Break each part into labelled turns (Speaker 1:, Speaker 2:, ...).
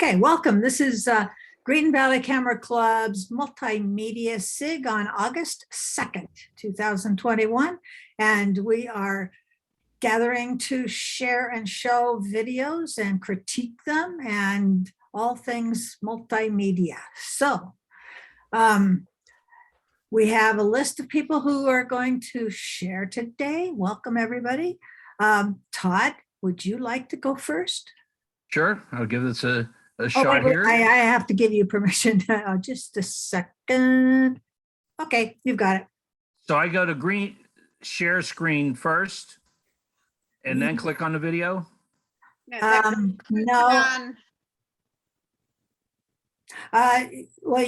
Speaker 1: Okay, welcome. This is Green Valley Camera Club's Multimedia SIG on August 2nd, 2021. And we are gathering to share and show videos and critique them and all things multimedia. So we have a list of people who are going to share today. Welcome, everybody. Todd, would you like to go first?
Speaker 2: Sure, I'll give this a shot
Speaker 1: wait,
Speaker 2: here.
Speaker 1: I have to give you permission. Just a second. Okay, you've got it.
Speaker 2: So I go to share screen first and then click on the video.
Speaker 1: No. Well,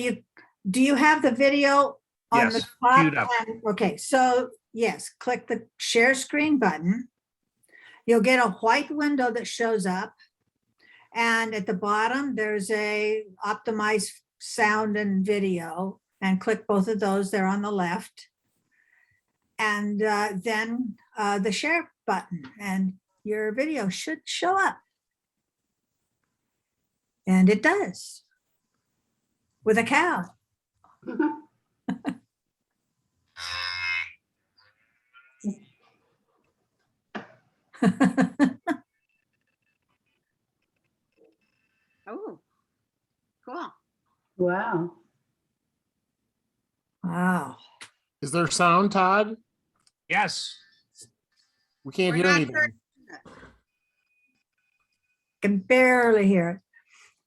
Speaker 1: do you have the video on
Speaker 2: Yes,
Speaker 1: the top?
Speaker 2: queued up.
Speaker 1: Okay, so yes, click the share screen button. You'll get a white window that shows up. And at the bottom, there's a optimize sound and video, and click both of those. They're on the left. And then the share button, and your video should show up. And it does, with a cow.
Speaker 3: Oh, cool.
Speaker 4: Wow.
Speaker 1: Wow.
Speaker 5: Is there sound, Todd?
Speaker 2: Yes.
Speaker 5: We can't
Speaker 3: We're
Speaker 5: hear
Speaker 3: not
Speaker 5: anything.
Speaker 3: hearing
Speaker 1: Can barely hear it.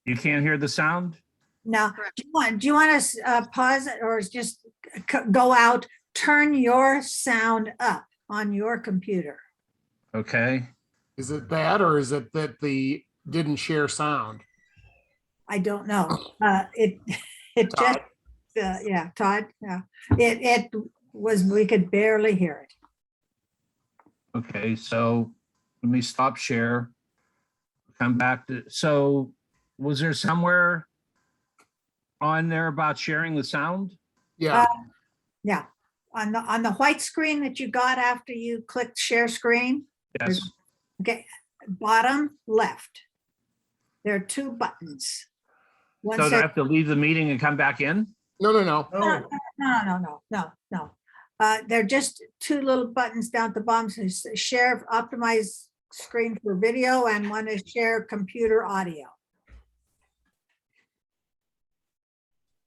Speaker 2: You can't hear the sound?
Speaker 1: Now,
Speaker 3: Correct.
Speaker 1: do you want to pause it or just go out, turn your sound up on your computer?
Speaker 2: Okay.
Speaker 5: Is it that, or is it that the didn't share sound?
Speaker 1: I don't know. It just,
Speaker 5: Todd.
Speaker 1: yeah, Todd, yeah. It was, we could barely hear it.
Speaker 2: Okay, so let me stop share. Come back to, so was there somewhere on there about sharing the sound?
Speaker 5: Yeah.
Speaker 1: Yeah, on the white screen that you got after you clicked share screen.
Speaker 2: Yes.
Speaker 1: Okay, bottom left. There are two buttons. One
Speaker 2: So do I
Speaker 1: says,
Speaker 2: have to leave the meeting and come back in?
Speaker 5: No.
Speaker 1: no. They're just two little buttons down at the bottom. Says share optimize screen for video, and one is share computer audio.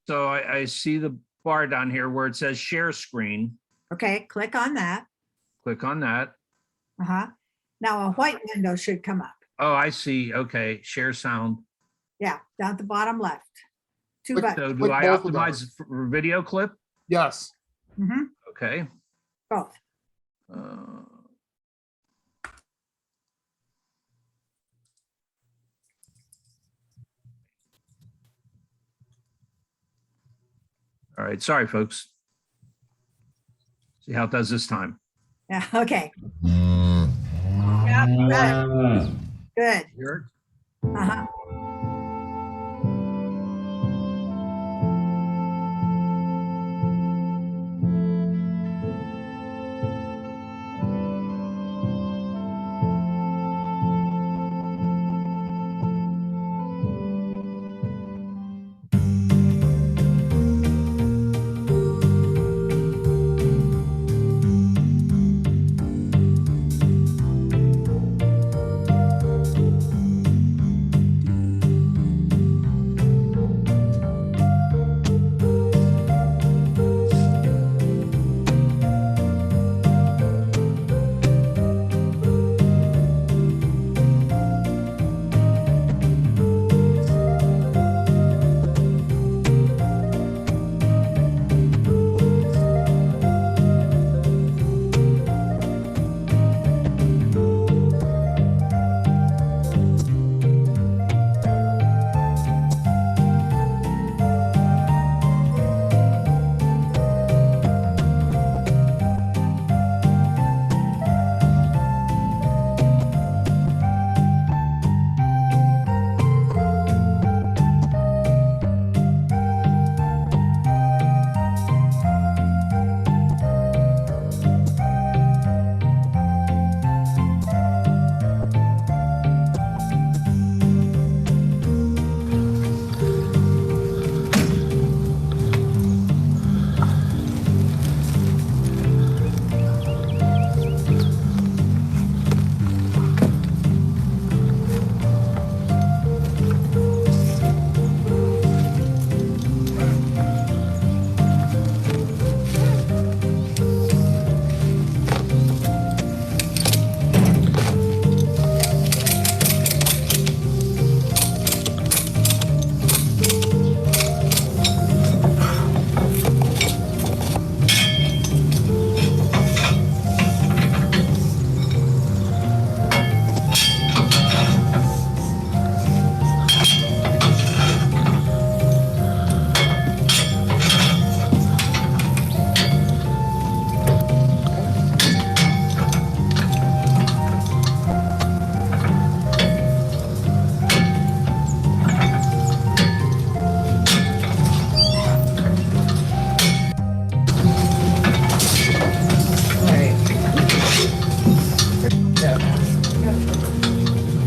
Speaker 2: So I see the bar down here where it says share screen.
Speaker 1: Okay, click on that.
Speaker 2: Click on that.
Speaker 1: Now a white window should come up.
Speaker 2: Oh, I see. Okay, share sound.
Speaker 1: Yeah, down at the bottom left. Two
Speaker 5: Click
Speaker 1: buttons.
Speaker 2: So do
Speaker 5: Click
Speaker 2: I
Speaker 5: both of
Speaker 2: optimize for video clip?
Speaker 5: Yes.
Speaker 2: Okay.
Speaker 1: Both.
Speaker 2: All right, sorry, folks. See how it does this time.
Speaker 1: Yeah, okay,
Speaker 3: Yeah,
Speaker 1: good.
Speaker 2: Here.
Speaker 1: Uh-huh.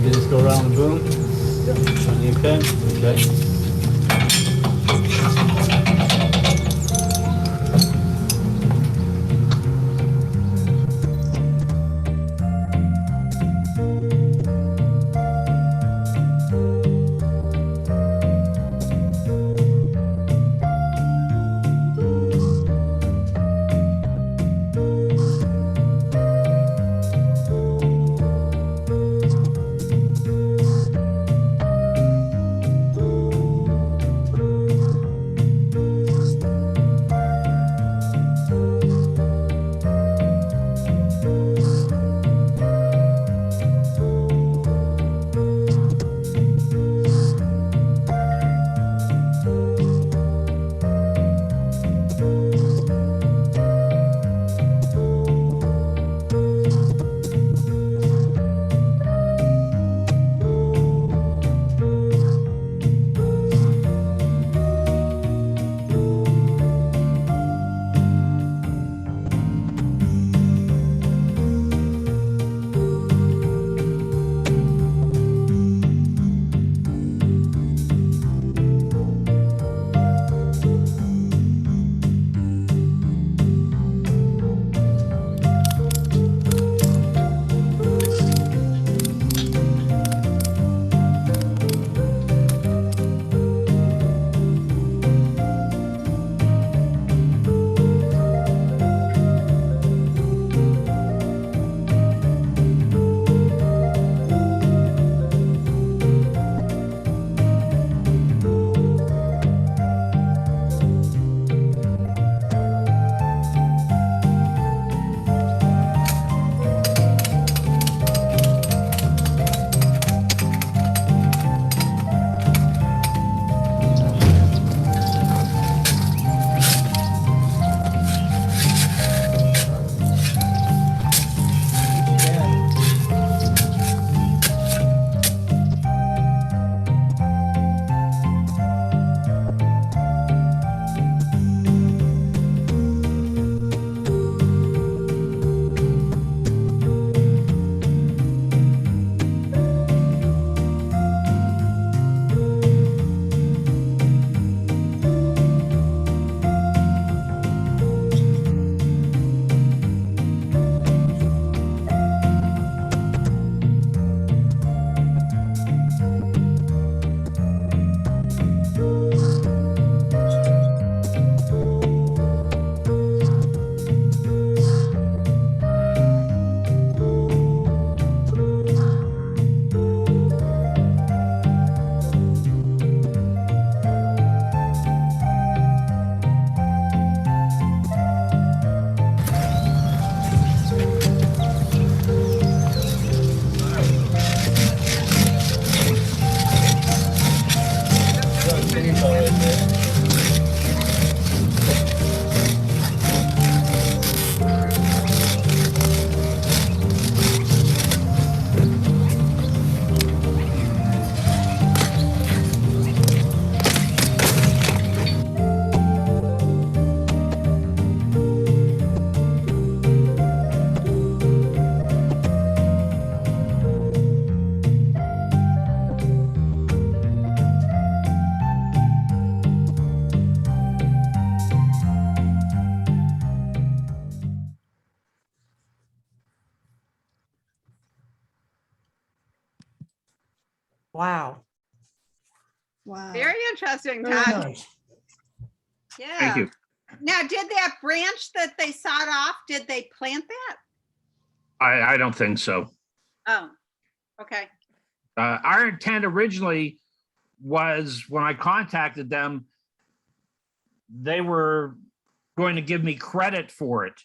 Speaker 4: You just go around the boom? Okay, okay.
Speaker 6: Wow.
Speaker 1: Wow.
Speaker 3: Very interesting,
Speaker 6: Very
Speaker 3: Todd.
Speaker 6: nice.
Speaker 3: Yeah.
Speaker 2: Thank you.
Speaker 3: Now, did that branch that they sawed off, did they plant that?
Speaker 2: I don't think so.
Speaker 3: Oh, okay.
Speaker 2: Our intent originally was when I contacted them, they were going to give me credit for it.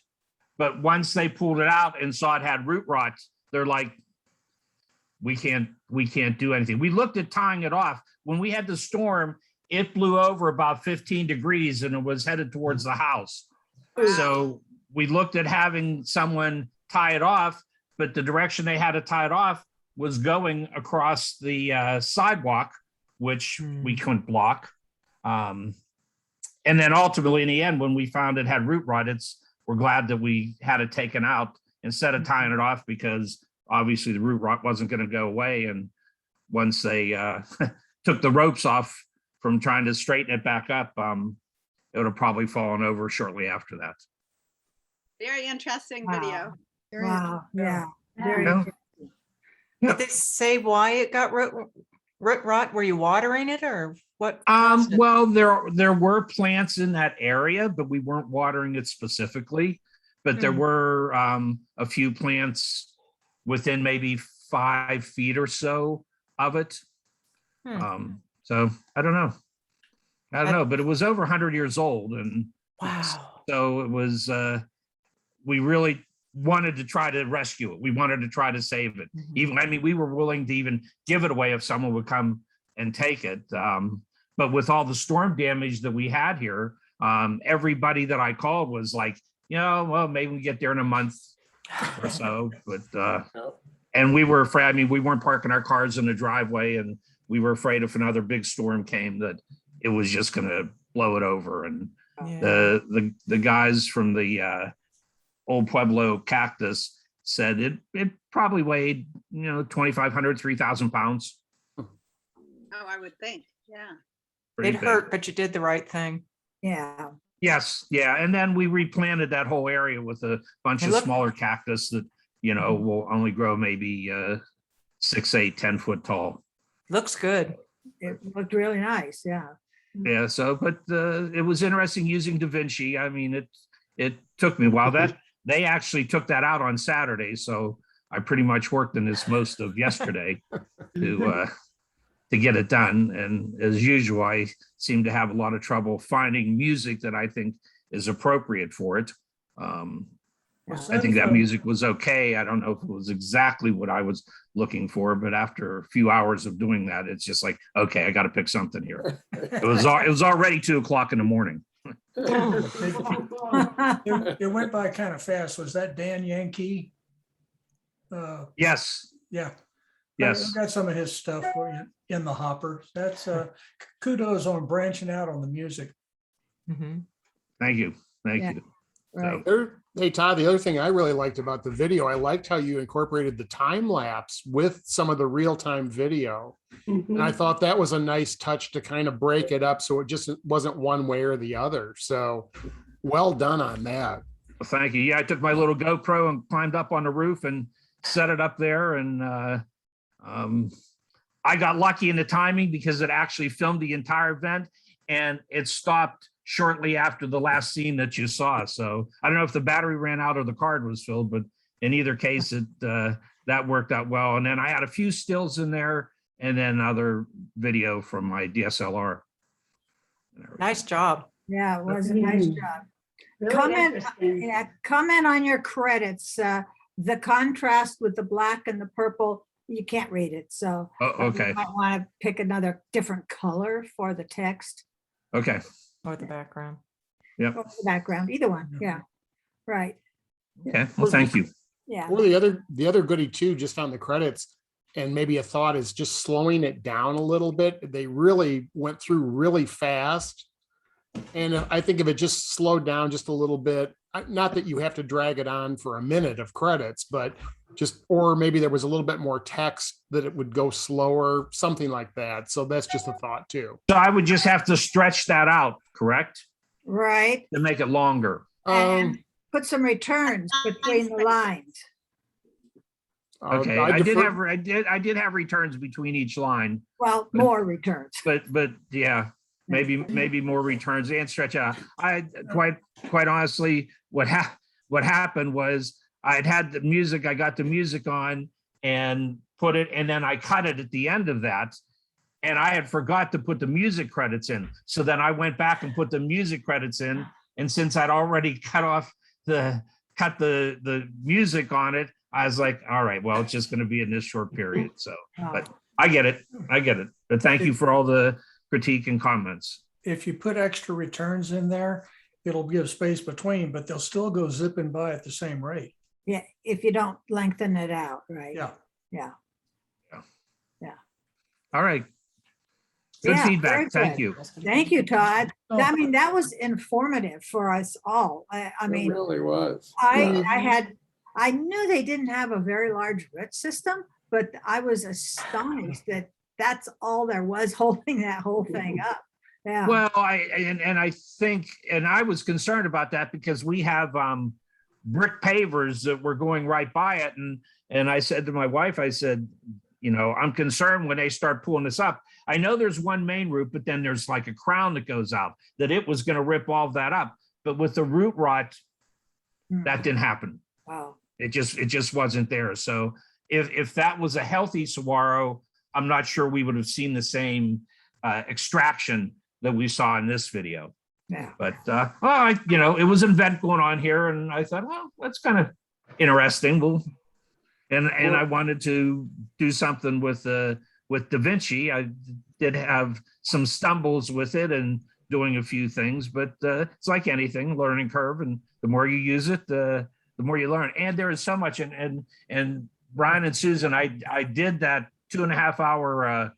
Speaker 2: But once they pulled it out and saw it had root rot, they're like, we can't do anything. We looked at tying it off. When we had the storm, it blew over about 15 degrees and it was headed towards the house. So we looked at having someone tie it off, but the direction they had to tie it off was going across the sidewalk, which we couldn't block. And then ultimately in the end, when we found it had root rot, we're glad that we had it taken out instead of tying it off, because obviously the root rot wasn't going to go away. And once they took the ropes off from trying to straighten it back up, it would have probably fallen over shortly after that.
Speaker 3: Very interesting
Speaker 1: Wow.
Speaker 3: video.
Speaker 1: Wow, yeah. Very
Speaker 2: Yeah.
Speaker 1: interesting.
Speaker 6: Did they say why it got root rot? Were you watering it or what? caused it?
Speaker 2: Well, there were plants in that area, but we weren't watering it specifically. But there
Speaker 6: Hmm.
Speaker 2: were a few plants within maybe 5 feet or so of it. So I don't know. But it was over 100 years old, and
Speaker 6: Wow.
Speaker 2: so it was. We really wanted to try to rescue it. We wanted to try to save it.
Speaker 6: Mhm.
Speaker 2: We were willing to even give it away if someone would come and take it. But with all the storm damage that we had here, everybody that I called was like, well, maybe we get there in a month or so. But and we were afraid. We weren't parking our cars in the driveway, and we were afraid if another big storm came that it was just going to blow it over. And
Speaker 6: Yeah.
Speaker 2: the guys from the Old Pueblo Cactus said it probably weighed 2,500, 3,000 pounds.
Speaker 3: Oh, I would think. Yeah.
Speaker 2: Pretty
Speaker 6: It
Speaker 2: big.
Speaker 6: hurt, but you did the right thing.
Speaker 1: Yeah,
Speaker 2: Yes, yeah, and then we replanted that whole area with a bunch
Speaker 6: Hey,
Speaker 2: of
Speaker 6: look.
Speaker 2: smaller cactus that will only grow maybe 6, 8, 10 foot tall.
Speaker 6: Looks good.
Speaker 1: it looked really nice, yeah.
Speaker 2: Yeah, so but it was interesting using Da Vinci. It took me a while. That they actually took that out on Saturday, so I pretty much worked in this most of yesterday to get it done. And as usual, I seem to have a lot of trouble finding music that I think is appropriate for it. I think that music was okay. I don't know if it was exactly what I was looking for, but after a few hours of doing that, it's just like, okay, I got to pick something here. It was already 2:00 in the morning.
Speaker 7: It went by kind of fast. Was that Dan Yankee?
Speaker 2: Yes,
Speaker 7: Yeah.
Speaker 2: yes.
Speaker 7: I've got some of his stuff for you in the hopper. That's kudos on branching out on the music.
Speaker 6: Mhm.
Speaker 2: Thank you. Thank
Speaker 1: Yeah.
Speaker 2: you.
Speaker 1: Right.
Speaker 5: Hey, Todd, the other thing I really liked about the video, I liked how you incorporated the time lapse with some of the real-time video. And I thought that was a nice touch to kind of break it up so it just wasn't one way or the other. So well done on that.
Speaker 2: Well, thank you. Yeah, I took my little GoPro and climbed up on the roof and set it up there. And I got lucky in the timing because it actually filmed the entire event and it stopped shortly after the last scene that you saw. So I don't know if the battery ran out or the card was filled, but in either case, that worked out well. And then I had a few stills in there and then other video from my DSLR.
Speaker 6: Nice job.
Speaker 1: Yeah, it was a nice job.
Speaker 8: Really
Speaker 1: Comment,
Speaker 8: interesting.
Speaker 1: yeah, comment on your credits. The contrast with the black and the purple, you can't read it, so.
Speaker 2: Oh, okay.
Speaker 1: You might want to pick another different color for the text
Speaker 2: Okay.
Speaker 6: Or the background.
Speaker 1: or the background, either one, yeah, right,
Speaker 2: Okay. Well, thank you.
Speaker 1: yeah.
Speaker 5: Well, the other goodie too, just on the credits, and maybe a thought is just slowing it down a little bit. They really went through really fast. And I think if it just slowed down just a little bit, not that you have to drag it on for a minute of credits, but just, or maybe there was a little bit more text that it would go slower, something like that. So that's just a thought too.
Speaker 2: So I would just have to stretch that out, correct?
Speaker 1: Right,
Speaker 2: To make it longer.
Speaker 1: and put some returns between the lines.
Speaker 2: Okay. I did have returns between each line,
Speaker 1: Well, more returns.
Speaker 2: but yeah, maybe more returns and stretch out. I quite honestly, what happened was I got the music on and put it, and then I cut it at the end of that. And I had forgot to put the music credits in. So then I went back and put the music credits in. And since I'd already cut the music on it, I was like, all right, well, it's just going to be in this short period. So, but I get it. But thank you for all the critique and comments.
Speaker 7: If you put extra returns in there, it'll give space between, but they'll still go zipping by at the same rate.
Speaker 1: Yeah, if you don't lengthen it out, right?
Speaker 7: Yeah.
Speaker 1: Yeah.
Speaker 2: All right. Good
Speaker 1: Yeah, very
Speaker 2: feedback. Thank
Speaker 1: good.
Speaker 2: you.
Speaker 1: Thank you, Todd. I mean, that was informative for us all. I
Speaker 8: It
Speaker 1: mean,
Speaker 8: really was.
Speaker 1: I I knew they didn't have a very large root system, but I was astonished that that's all there was holding that whole thing up. Yeah.
Speaker 2: Well, I think, and I was concerned about that because we have brick pavers that were going right by it. And I said to my wife, I said, you know, I'm concerned when they start pulling this up. I know there's one main root, but then there's like a crown that goes out, that it was going to rip all that up. But with the root rot, that didn't happen.
Speaker 1: Wow.
Speaker 2: It just wasn't there. So if that was a healthy saguaro, I'm not sure we would have seen the same extraction that we saw in this video.
Speaker 1: Yeah.
Speaker 2: But you know, it was an event going on here, and I thought, well, that's kind of interesting. And I wanted to do something with Da Vinci. I did have some stumbles with it and doing a few things, but it's like anything, learning curve, and the more you use it, the more you learn. And there is so much. And Brian and Susan, I did that 2.5 hour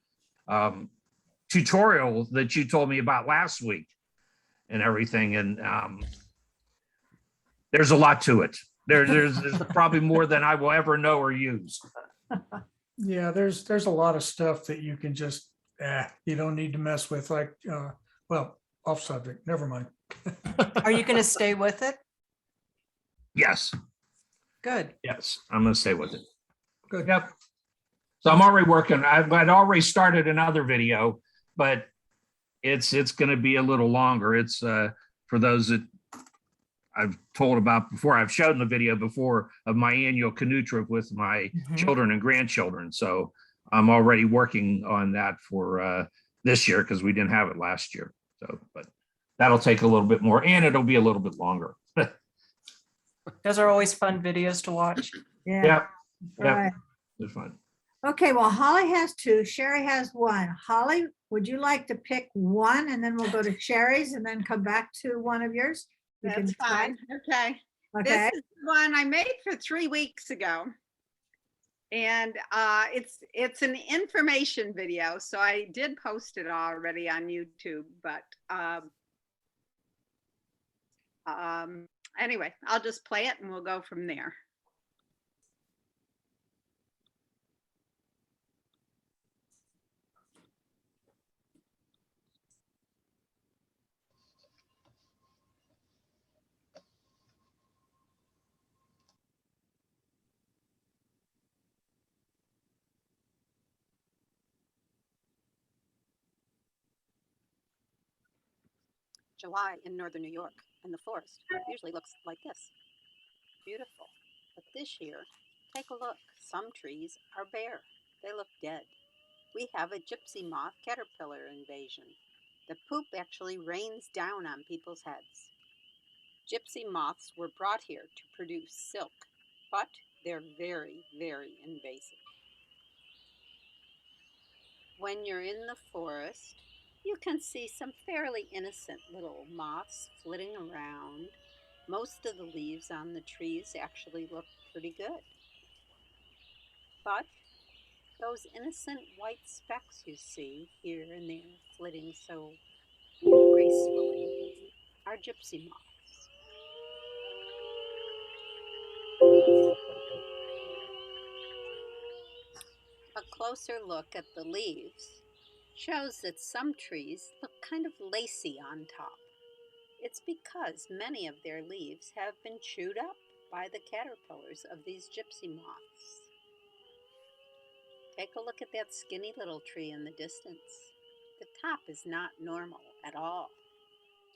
Speaker 2: tutorial that you told me about last week and everything. And there's a lot to it. There's probably more than I will ever know or use.
Speaker 7: Yeah, there's a lot of stuff that you can just, you don't need to mess with, like, well, off subject, never mind.
Speaker 6: Are you going to stay with it?
Speaker 2: Yes.
Speaker 6: Good.
Speaker 2: Yes, I'm going to stay with it.
Speaker 7: Good.
Speaker 2: Yep. So I'm already working. I'd already started another video, but it's going to be a little longer. It's for those that I've told about before. I've shown the video before of my annual canoe trip with my children and grandchildren. So I'm already working on that for this year because we didn't have it last year. So, but that'll take a little bit more, and it'll be a little bit longer.
Speaker 6: Those are always fun videos to watch.
Speaker 1: Yeah.
Speaker 2: Yep.
Speaker 1: Right.
Speaker 2: They're fun.
Speaker 1: Okay, well, Holly has two, Sherry has one. Holly, would you like to pick one and then we'll go to Sherry's and then come back to one of yours? You can
Speaker 3: That's
Speaker 1: decide.
Speaker 3: fine. Okay.
Speaker 1: Okay,
Speaker 3: This is one I made for 3 weeks ago. And it's an information video. So I did post it already on YouTube, but anyway, I'll just play it and we'll go from there.
Speaker 8: July in northern New York, and the forest usually looks like this. Beautiful. But this year, take a look. Some trees are bare. They look dead. We have a gypsy moth caterpillar invasion. The poop actually rains down on people's heads. Gypsy moths were brought here to produce silk, but they're very, very invasive. When you're in the forest, you can see some fairly innocent little moths flitting around. Most of the leaves on the trees actually look pretty good. But those innocent white specks you see here and there flitting so gracefully are gypsy moths. A closer look at the leaves shows that some trees look kind of lacy on top. It's because many of their leaves have been chewed up by the caterpillars of these gypsy moths. Take a look at that skinny little tree in the distance. The top is not normal at all.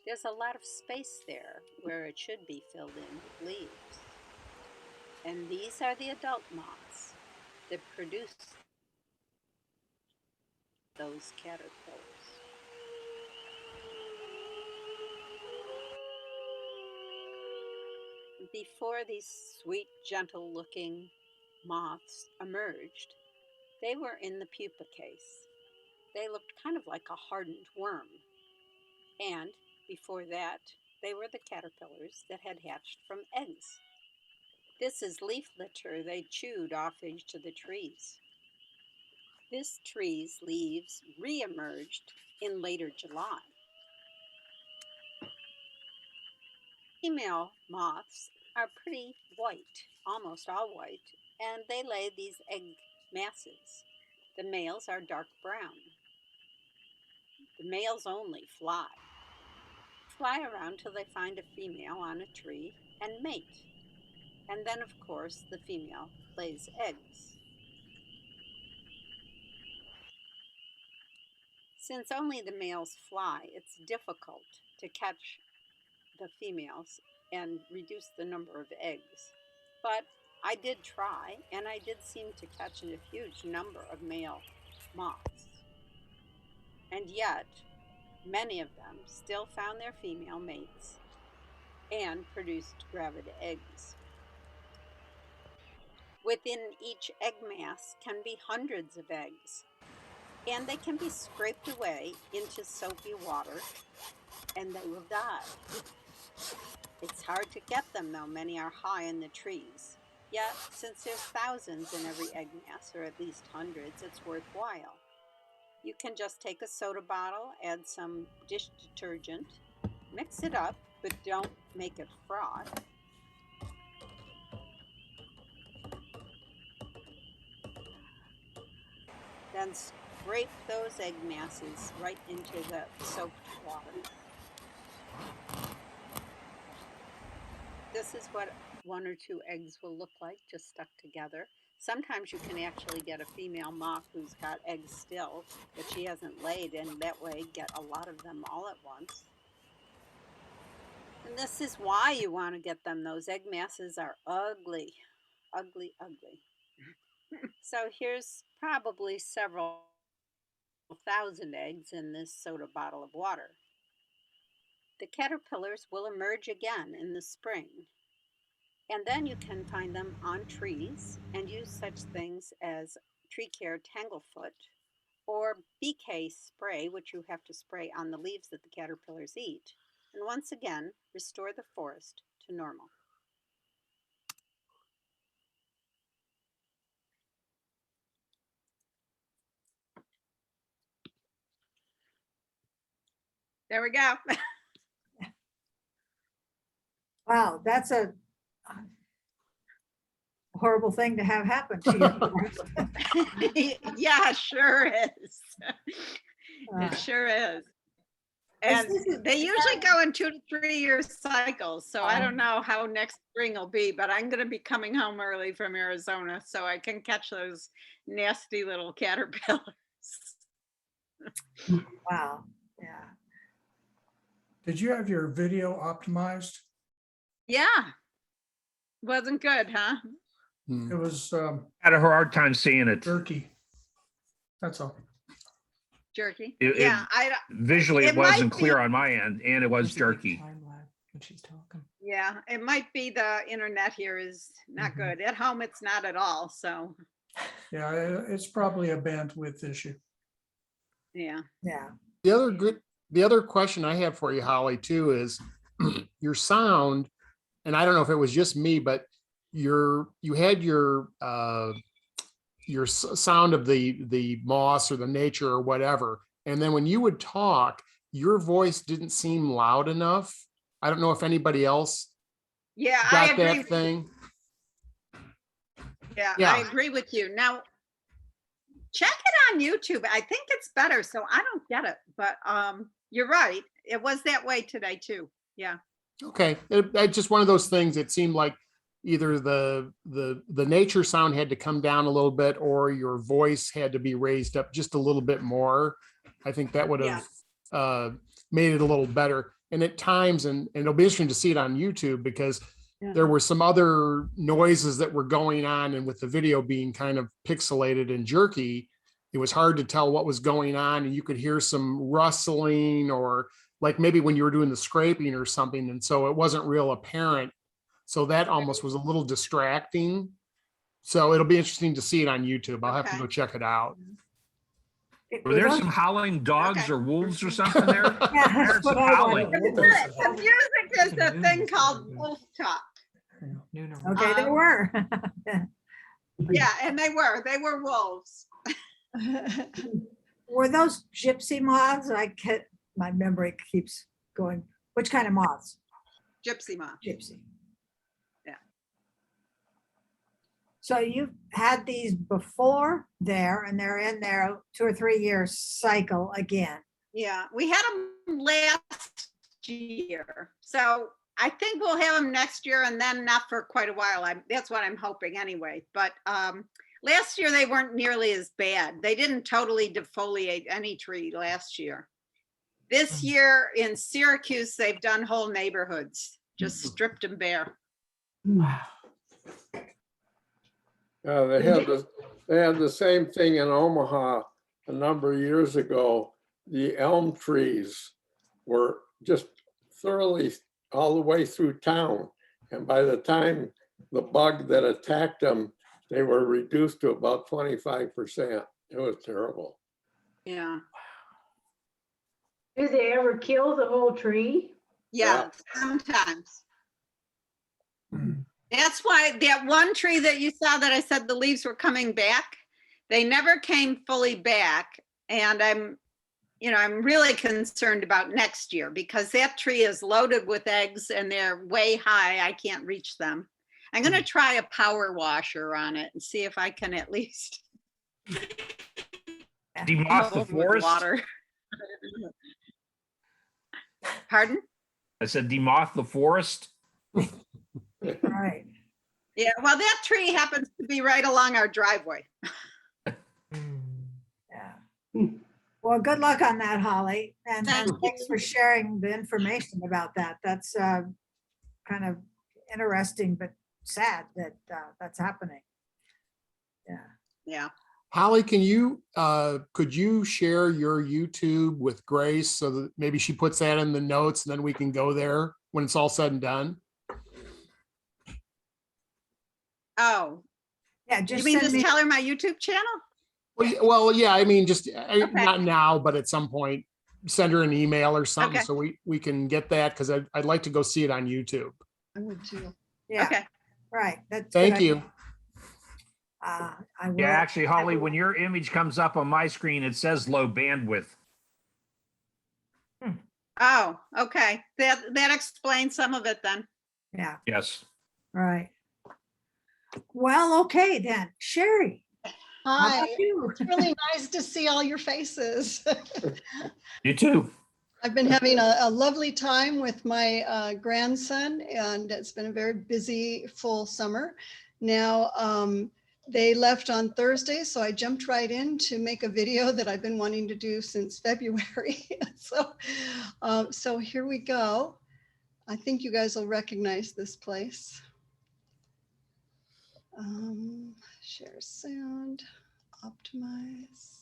Speaker 8: There's a lot of space there where it should be filled in with leaves. And these are the adult moths that produce those caterpillars. Before these sweet, gentle-looking moths emerged, they were in the pupa case. They looked kind of like a hardened worm. And before that, they were the caterpillars that had hatched from eggs. This is leaf litter they chewed off each of the trees. This tree's leaves re-emerged in later July. Female moths are pretty white, almost all white, and they lay these egg masses. The males are dark brown. The males only fly around till they find a female on a tree and mate. And then, of course, the female lays eggs. Since only the males fly, it's difficult to catch the females and reduce the number of eggs. But I did try, and I did seem to catch a huge number of male moths. And yet, many of them still found their female mates and produced gravid eggs. Within each egg mass can be hundreds of eggs, and they can be scraped away into soapy water, and they will die. It's hard to get them, though many are high in the trees. Yet, since there's thousands in every egg mass, or at least hundreds, it's worthwhile. You can just take a soda bottle, add some dish detergent, mix it up, but don't make it froth. Then scrape those egg masses right into the soaked water. This is what 1 or 2 eggs will look like, just stuck together. Sometimes you can actually get a female moth who's got eggs still, but she hasn't laid, and that way get a lot of them all at once. And this is why you want to get them. Those egg masses are ugly, ugly, ugly. So here's probably several thousand eggs in this soda bottle of water. The caterpillars will emerge again in the spring. And then you can find them on trees and use such things as tree care tanglefoot or BK spray, which you have to spray on the leaves that the caterpillars eat. And once again, restore the forest to normal. There we go.
Speaker 1: Wow, that's a horrible thing to have happen to you.
Speaker 3: Yeah, sure is.
Speaker 1: Uh,
Speaker 3: It sure is.
Speaker 1: Is
Speaker 3: And
Speaker 1: this-
Speaker 3: they usually go in 2 to 3 year cycles. So I
Speaker 1: Oh.
Speaker 3: don't know how next spring will be, but I'm going to be coming home early from Arizona so I can catch those nasty little caterpillars.
Speaker 1: Wow, yeah.
Speaker 7: Did you have your video optimized?
Speaker 3: Yeah. Wasn't good, huh?
Speaker 7: It was
Speaker 2: Had a hard time seeing it.
Speaker 7: jerky. That's all.
Speaker 3: Jerky.
Speaker 2: It-
Speaker 3: Yeah.
Speaker 2: Visually,
Speaker 3: It
Speaker 2: it wasn't
Speaker 3: might
Speaker 2: clear
Speaker 3: be-
Speaker 2: on my end, and it was jerky.
Speaker 6: When she's talking.
Speaker 3: Yeah. It might be the internet here is not good. At home, it's not at all. So,
Speaker 7: Yeah, it's probably a bandwidth issue.
Speaker 3: yeah.
Speaker 1: Yeah.
Speaker 5: The other question I have for you, Holly, too, is your sound, and I don't know if it was just me, but you had your sound of the moss or the nature or whatever, and then when you would talk, your voice didn't seem loud enough. I don't know if anybody else
Speaker 3: Yeah. I
Speaker 5: got
Speaker 3: agree.
Speaker 5: that thing.
Speaker 3: Yeah,
Speaker 5: Yeah.
Speaker 3: I agree with you. Now, check it on YouTube. I think it's better. So I don't get it, but you're right. It was that way today too. Yeah.
Speaker 5: Okay, it's just one of those things. It seemed like either the nature sound had to come down a little bit, or your voice had to be raised up just a little bit more. I think that would have made it a little better. And at times, and it'll be interesting to see it on YouTube, because there were some other noises that were going on, and with the video being kind of pixelated and jerky, it was hard to tell what was going on, and you could hear some rustling, or like maybe when you were doing the scraping or something, and so it wasn't real apparent. So that almost was a little distracting. So it'll be interesting to see it on YouTube. I'll have to
Speaker 3: Okay.
Speaker 5: go check it out.
Speaker 2: Were there some howling dogs
Speaker 3: Okay.
Speaker 2: or wolves or something there?
Speaker 1: Yeah,
Speaker 2: Heard
Speaker 1: that's what
Speaker 2: some
Speaker 1: I
Speaker 2: howling.
Speaker 1: wanted.
Speaker 3: The music is the thing called wolf talk.
Speaker 1: Okay, there were.
Speaker 3: Yeah, and they were wolves.
Speaker 1: Were those gypsy moths? My memory keeps going. Which kind of moths?
Speaker 3: Gypsy moth.
Speaker 1: Gypsy.
Speaker 3: Yeah.
Speaker 1: So you've had these before there and they're in their 2 or 3 year cycle again.
Speaker 3: Yeah, we had them last year. So I think we'll have them next year and then not for quite a while. That's what I'm hoping anyway. But last year they weren't nearly as bad. They didn't totally defoliate any tree last year. This year in Syracuse, they've done whole neighborhoods, just stripped them bare.
Speaker 6: Wow.
Speaker 9: They had the same thing in Omaha a number of years ago. The elm trees were just thoroughly all the way through town. And by the time the bug that attacked them, they were reduced to about 25%. It was terrible.
Speaker 3: Yeah.
Speaker 10: Do they ever kill the whole tree?
Speaker 3: Yeah, sometimes. That's why that one tree that you saw that I said the leaves were coming back, they never came fully back. And I'm really concerned about next year because that tree is loaded with eggs and they're way high. I can't reach them. I'm going to try a power washer on it and see if I can at least
Speaker 2: Demoth the
Speaker 3: with
Speaker 2: forest.
Speaker 3: water. Pardon?
Speaker 2: I said demoth the forest.
Speaker 1: Right.
Speaker 3: Yeah, well, that tree happens to be right along our driveway.
Speaker 1: Yeah. Well, good luck on that, Holly. And thanks for sharing the information about that. That's kind of interesting, but sad that that's happening. Yeah.
Speaker 3: Yeah.
Speaker 5: Holly, could you share your YouTube with Grace so that maybe she puts that in the notes and then we can go there when it's all said and done?
Speaker 3: Oh,
Speaker 1: Yeah,
Speaker 3: you
Speaker 1: just
Speaker 3: mean
Speaker 1: send
Speaker 3: just
Speaker 1: me,
Speaker 3: tell her my YouTube channel?
Speaker 5: Well, yeah, I mean, just not now, but at some point, send her an email or something
Speaker 3: Okay.
Speaker 5: so we can get that because I'd like to go see it on YouTube.
Speaker 10: I would too.
Speaker 1: yeah,
Speaker 3: Okay.
Speaker 1: right. That's a good
Speaker 5: Thank
Speaker 1: idea.
Speaker 5: you.
Speaker 1: I will.
Speaker 2: Yeah, actually, Holly, when your image comes up on my screen, it says low bandwidth.
Speaker 3: Oh, okay. That explains some of it then.
Speaker 1: Yeah,
Speaker 2: Yes.
Speaker 1: right. Well, okay then. Sherry, how
Speaker 10: Hi,
Speaker 1: about you?
Speaker 10: it's really nice to see all your faces.
Speaker 2: You too.
Speaker 10: I've been having a lovely time with my grandson, and it's been a very busy, full summer. Now, they left on Thursday, so I jumped right in to make a video that I've been wanting to do since February. So here we go. I think you guys will recognize this place. Share sound, optimize.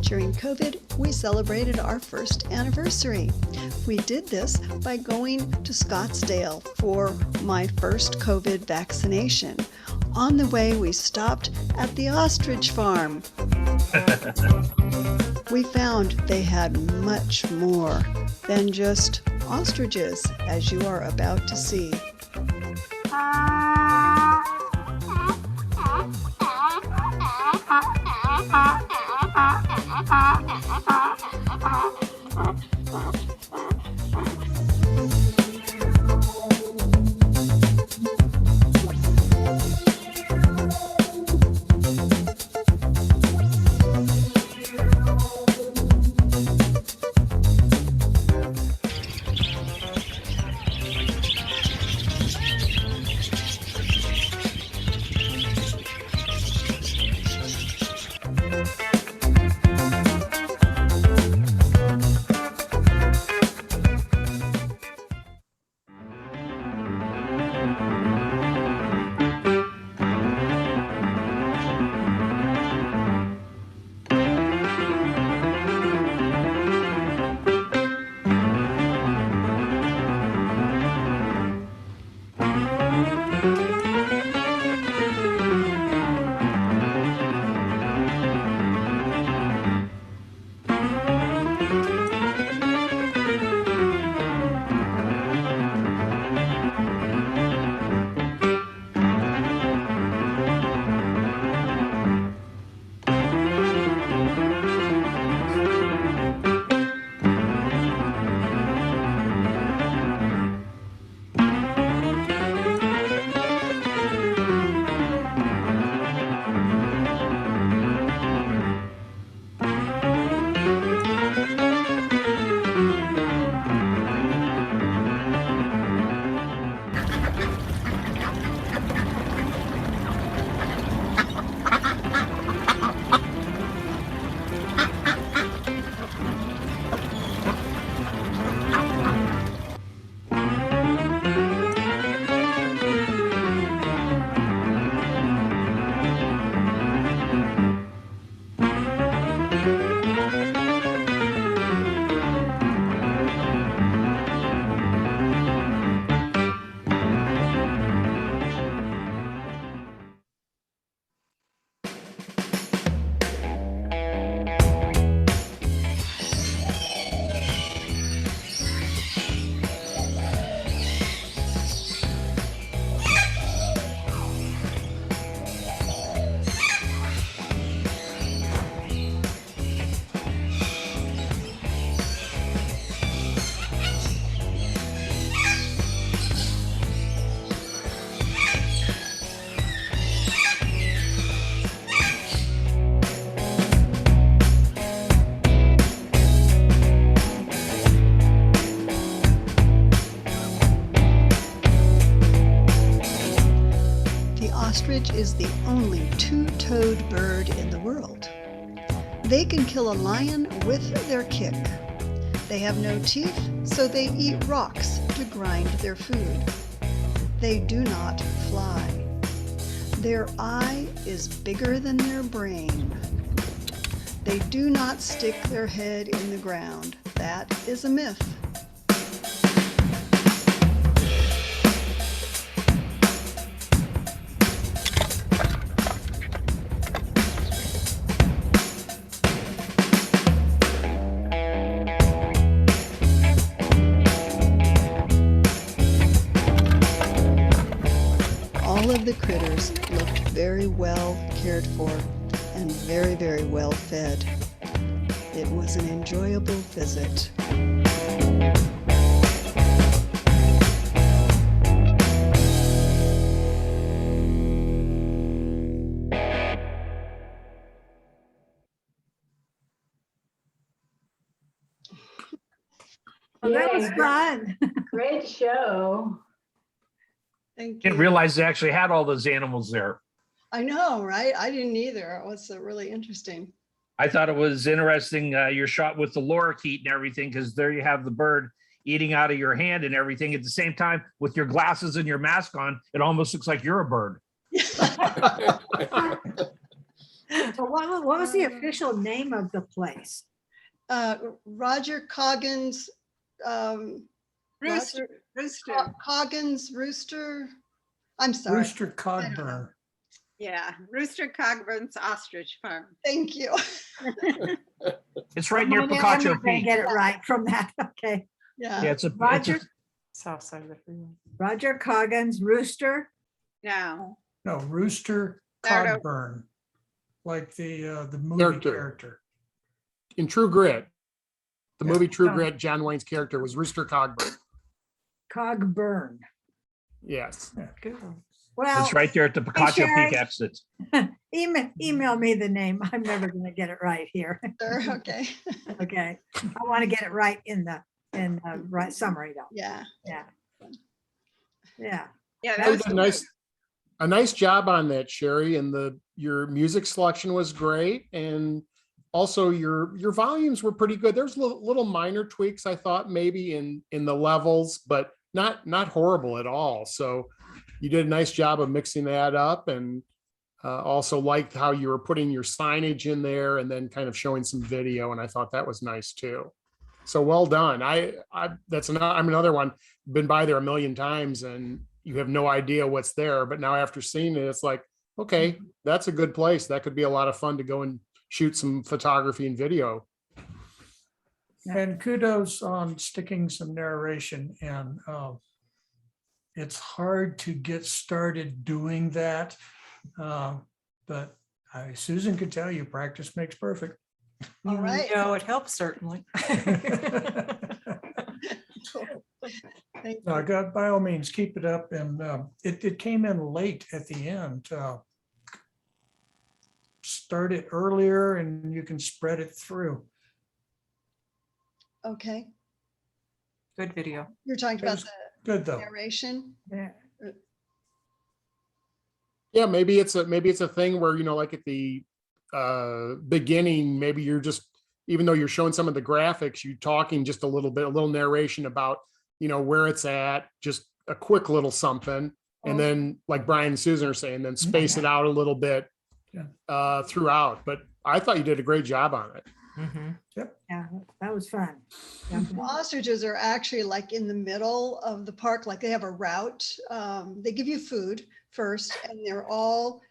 Speaker 10: During COVID, we celebrated our first anniversary. We did this by going to Scottsdale for my first COVID vaccination. On the way, we stopped at the ostrich farm. We found they had much more than just ostriches, as you are about to see. Ostrich is the only two-toed bird in the world. They can kill a lion with their kick. They have no teeth, so they eat rocks to grind their food. They do not fly. Their eye is bigger than their brain. They do not stick their head in the ground. That is a myth. All of the critters looked very well cared for and very, very well fed. It was an enjoyable visit.
Speaker 1: Well, that was fun.
Speaker 11: Great show.
Speaker 10: Thank you.
Speaker 2: Didn't realize they actually had all those animals there.
Speaker 10: I know, right? I didn't either. It was really interesting.
Speaker 2: I thought it was interesting, your shot with the lorikeet and everything, because there you have the bird eating out of your hand and everything. At the same time, with your glasses and your mask on, it almost looks like you're a bird.
Speaker 1: So what was the official name of the place?
Speaker 10: Roger Coggins,
Speaker 3: Rooster.
Speaker 10: Coggins Rooster. I'm sorry.
Speaker 7: Rooster Cogburn.
Speaker 3: Yeah, Rooster Cogburn's Ostrich Farm.
Speaker 10: Thank you.
Speaker 2: It's right near
Speaker 1: I'm gonna
Speaker 2: Picacho Peak.
Speaker 1: get it right from that. Okay.
Speaker 10: Yeah.
Speaker 2: Yeah, it's a
Speaker 1: Roger,
Speaker 6: South side of the freeway.
Speaker 1: Roger Coggins, Rooster.
Speaker 3: No,
Speaker 7: No, Rooster
Speaker 3: Nardo.
Speaker 7: Cogburn, like the movie
Speaker 5: Character.
Speaker 7: character.
Speaker 5: In True Grit, the
Speaker 7: Yeah.
Speaker 5: movie True
Speaker 7: Yeah.
Speaker 5: Grit, John Wayne's character was Rooster Cogburn.
Speaker 1: Cogburn.
Speaker 5: Yes.
Speaker 7: Yeah.
Speaker 6: Good.
Speaker 1: Well,
Speaker 2: It's right there at the Picacho
Speaker 1: Sherry.
Speaker 2: Peak exit.
Speaker 1: email me the name. I'm never going to get it right here.
Speaker 10: Sure, okay.
Speaker 1: Okay. I want to get it right in the right summary though.
Speaker 10: Yeah.
Speaker 1: Yeah. Yeah.
Speaker 3: yeah, that
Speaker 5: You
Speaker 3: was
Speaker 5: did a nice job on that, Sherry, and your music selection was great, and also your volumes were pretty good. There's little minor tweaks I thought maybe in the levels, but not horrible at all. So you did a nice job of mixing that up, and also liked how you were putting your signage in there and then kind of showing some video, and I thought that was nice too. So well done. I'm another one, been by there a million times and you have no idea what's there, but now after seeing it, it's like, okay, that's a good place. That could be a lot of fun to go and shoot some photography and video.
Speaker 7: And kudos on sticking some narration, and it's hard to get started doing that. But Susan could tell you, practice makes perfect.
Speaker 10: All right.
Speaker 6: No, it helps certainly.
Speaker 10: Thank
Speaker 7: No,
Speaker 10: you.
Speaker 7: God, by all means, keep it up. And it came in late at the end. Start it earlier and you can spread it through.
Speaker 10: Okay,
Speaker 6: Good video.
Speaker 10: you're talking about
Speaker 7: was
Speaker 10: the
Speaker 7: Good, though.
Speaker 10: narration.
Speaker 1: Yeah.
Speaker 5: Yeah, maybe it's a thing where, like at the beginning, maybe you're just, even though you're showing some of the graphics, you talking just a little bit, a little narration about, where it's at, just a quick little something. And then like Brian and Susan are saying, then space it out a little bit throughout. But I thought you did a great job on it.
Speaker 1: Yeah, that was fun.
Speaker 10: The ostriches are actually like in the middle of the park, like they have a route. They give you food first, and they're all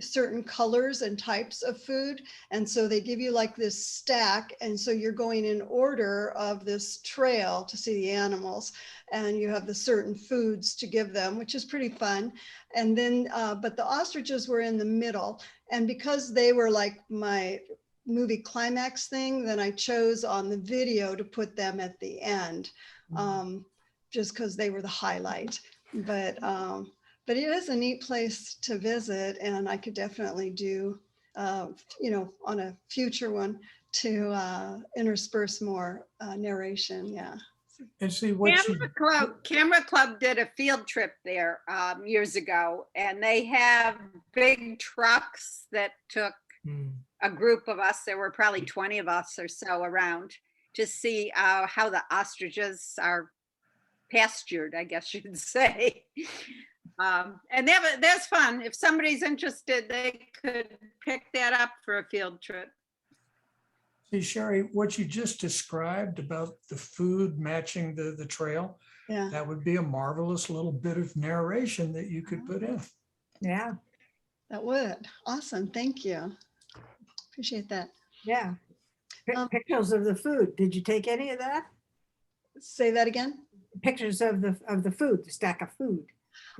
Speaker 10: certain colors and types of food. And so they give you like this stack. And so you're going in order of this trail to see the animals. And you have the certain foods to give them, which is pretty fun. And then, but the ostriches were in the middle. And because they were like my movie climax thing, then I chose on the video to put them at the end, just because they were the highlight. But it is a neat place to visit, and I could definitely do, on a future one to intersperse more narration. Yeah.
Speaker 7: And see what
Speaker 3: Camera Club did a field trip there years ago, and they have big trucks that took a group of us. There were probably 20 of us or so around to see how the ostriches are pastured, I guess you'd say. And that's fun. If somebody's interested, they could pick that up for a field trip.
Speaker 7: See, Sherry, what you just described about the food matching the trail, that would be a marvelous little bit of narration that you could put in.
Speaker 1: Yeah.
Speaker 10: That would. Awesome. Thank you. Appreciate that.
Speaker 1: Yeah. Pictures of the food. Did you take any of that?
Speaker 10: Say that again.
Speaker 1: Pictures of the food, the stack of food.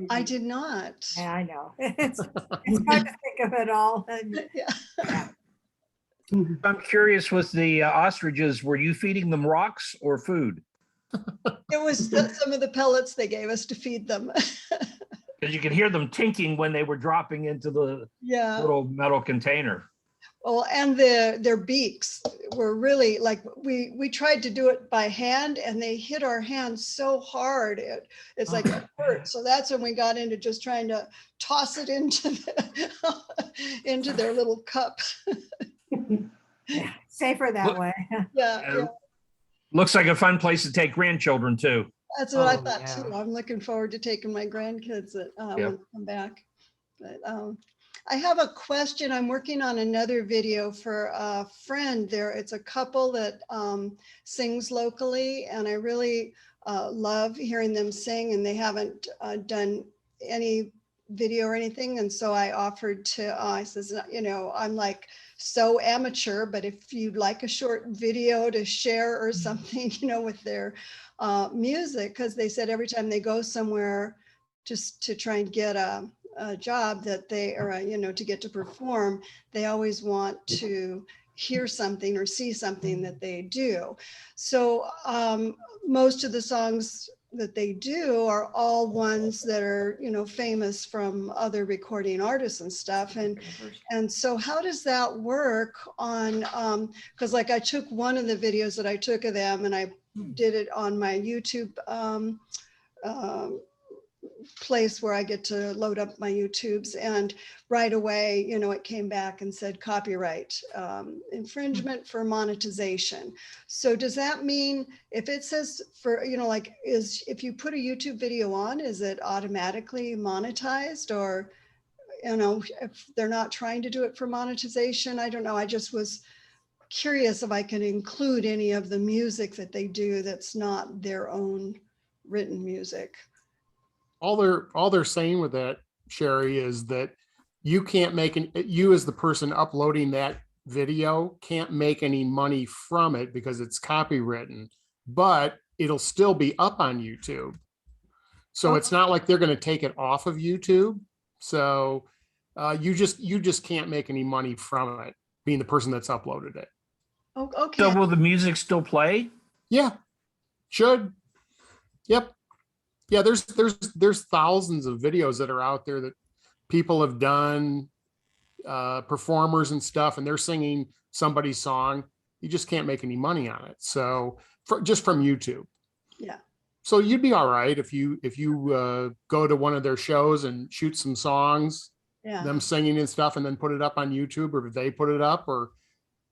Speaker 10: I did not.
Speaker 1: Yeah, I know. It's hard to think of it all.
Speaker 10: Yeah.
Speaker 2: I'm curious with the ostriches, were you feeding them rocks or food?
Speaker 10: It was some of the pellets they gave us to feed them.
Speaker 2: Because you could hear them tinking when they were dropping into the little metal container.
Speaker 10: Well, and their beaks were really like, we tried to do it by hand, and they hit our hands so hard. It's like it hurt. So that's when we got into just trying to toss it into their little cup.
Speaker 1: Yeah, safer that way.
Speaker 10: Yeah.
Speaker 2: Looks like a fun place to take grandchildren too.
Speaker 10: That's what I thought too. I'm looking forward to taking my grandkids when they come back. But I have a question. I'm working on another video for a friend there. It's a couple that sings locally, and I really love hearing them sing, and they haven't done any video or anything. And so I offered to, I says, I'm like so amateur, but if you'd like a short video to share or something, with their music, because they said every time they go somewhere just to try and get a job that they are, to get to perform, they always want to hear something or see something that they do. So most of the songs that they do are all ones that are, famous from other recording artists and stuff. And so how does that work on, because like I took one of the videos that I took of them, and I did it on my YouTube place where I get to load up my YouTubes, and right away, it came back and said copyright infringement for monetization. So does that mean if it says for, if you put a YouTube video on, is it automatically monetized, or, if they're not trying to do it for monetization? I don't know. I just was curious if I can include any of the music that they do that's not their own written music.
Speaker 5: All they're saying with that, Sherry, is that you can't you as the person uploading that video can't make any money from it because it's copywritten, but it'll still be up on YouTube. So it's not like they're going to take it off of YouTube. So you just can't make any money from it, being the person that's uploaded it.
Speaker 10: Oh, okay.
Speaker 2: So will the music still play?
Speaker 5: Yeah, should. Yep. Yeah, there's thousands of videos that are out there that people have done, performers and stuff, and they're singing somebody's song, you just can't make any money on it. So just from YouTube.
Speaker 10: Yeah.
Speaker 5: So you'd be all right if you go to one of their shows and shoot some songs,
Speaker 10: Yeah.
Speaker 5: them singing and stuff, and then put it up on YouTube, or if they put it up, or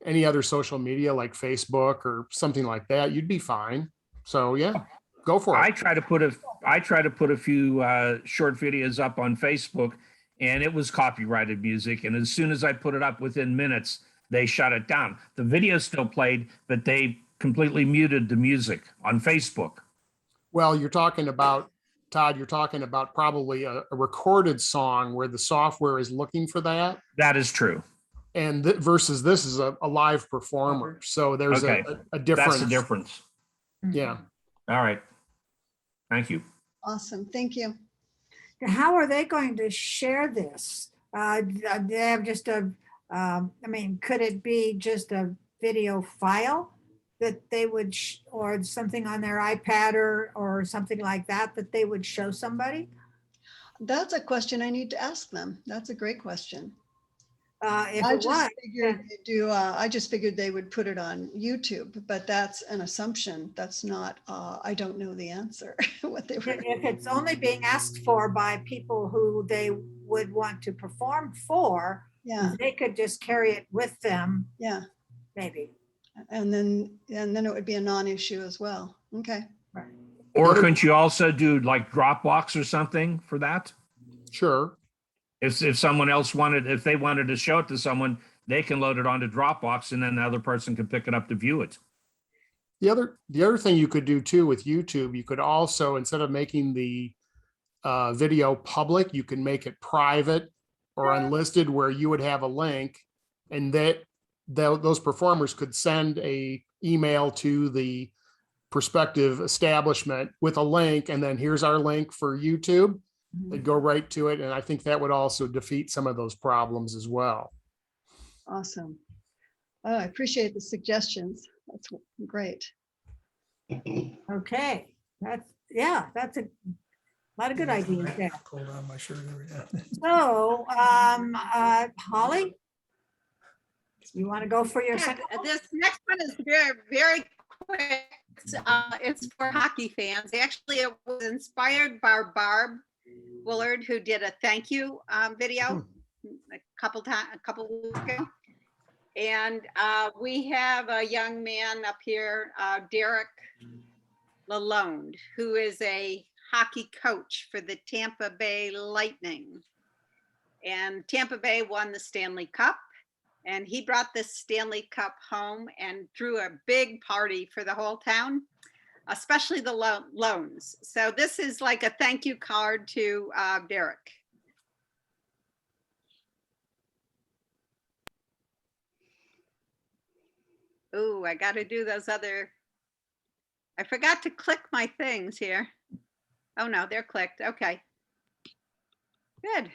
Speaker 5: any other social media like Facebook or something like that, you'd be fine. So yeah, go for
Speaker 2: I
Speaker 5: it.
Speaker 2: try to put a few short videos up on Facebook, and it was copyrighted music. And as soon as I put it up, within minutes, they shut it down. The video still played, but they completely muted the music on Facebook.
Speaker 5: Well, you're talking about, Todd, you're talking about probably a recorded song where the software is looking for that.
Speaker 2: That is true.
Speaker 5: And versus this is a live performer. So there's
Speaker 2: Okay.
Speaker 5: a difference.
Speaker 2: That's the difference.
Speaker 5: Yeah.
Speaker 2: All right. Thank you.
Speaker 10: Awesome. Thank you.
Speaker 1: How are they going to share this? They have just I mean, could it be just a video file that they would, or something on their iPad or something like that, that they would show somebody?
Speaker 10: That's a question I need to ask them. That's a great question.
Speaker 1: If
Speaker 10: I
Speaker 1: it
Speaker 10: just
Speaker 1: was,
Speaker 10: figured they'd do, I just figured they would put it on YouTube, but that's an assumption. That's not, I don't know the answer, what they were.
Speaker 1: if it's only being asked for by people who they would want to perform for,
Speaker 10: Yeah,
Speaker 1: they could just carry it with them,
Speaker 10: yeah.
Speaker 1: maybe.
Speaker 10: And then it would be a non-issue as well. Okay.
Speaker 2: Or couldn't you also do like Dropbox or something for that?
Speaker 5: Sure.
Speaker 2: If someone else if they wanted to show it to someone, they can load it onto Dropbox, and then the other person can pick it up to view it.
Speaker 5: The other thing you could do too with YouTube, you could also, instead of making the video public, you can make it private or unlisted, where you would have a link, and those performers could send a email to the prospective establishment with a link, and then here's our link for YouTube. They'd go right to it. And I think that would also defeat some of those problems as well.
Speaker 10: Awesome. Oh, I appreciate the suggestions. That's great.
Speaker 1: Okay, that's a lot of good ideas there.
Speaker 7: Pull down my shirt every now and then.
Speaker 1: So, Holly, you want to go for your second?
Speaker 3: This next one is very, very quick. It's for hockey fans. Actually, it was inspired by Barb Willard, who did a thank you video a couple weeks ago. And we have a young man up here, Derek Lalonde, who is a hockey coach for the Tampa Bay Lightning. And Tampa Bay won the Stanley Cup. And he brought this Stanley Cup home and threw a big party for the whole town, especially the loans. So this is like a thank you card to Derek. Ooh, I got to do those other. I forgot to click my things here. Oh no, they're clicked. Okay. Good.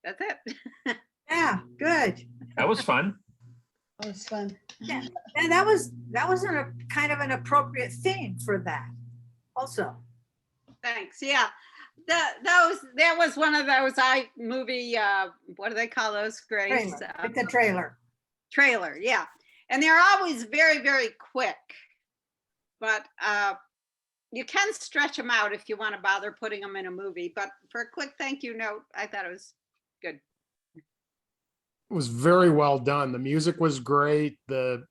Speaker 3: That's it.
Speaker 1: Yeah, good.
Speaker 2: That was fun.
Speaker 10: That was fun.
Speaker 1: Yeah, and that was a kind of an appropriate theme for that also.
Speaker 3: Thanks. Yeah. That was one of those movie, what do they call those, Grace?
Speaker 1: Trailer. It's a trailer.
Speaker 3: Trailer, yeah. And they're always very, very quick. But you can stretch them out if you want to bother putting them in a movie. But for a quick thank you note, I thought it was good.
Speaker 5: was very well done. The music was great. The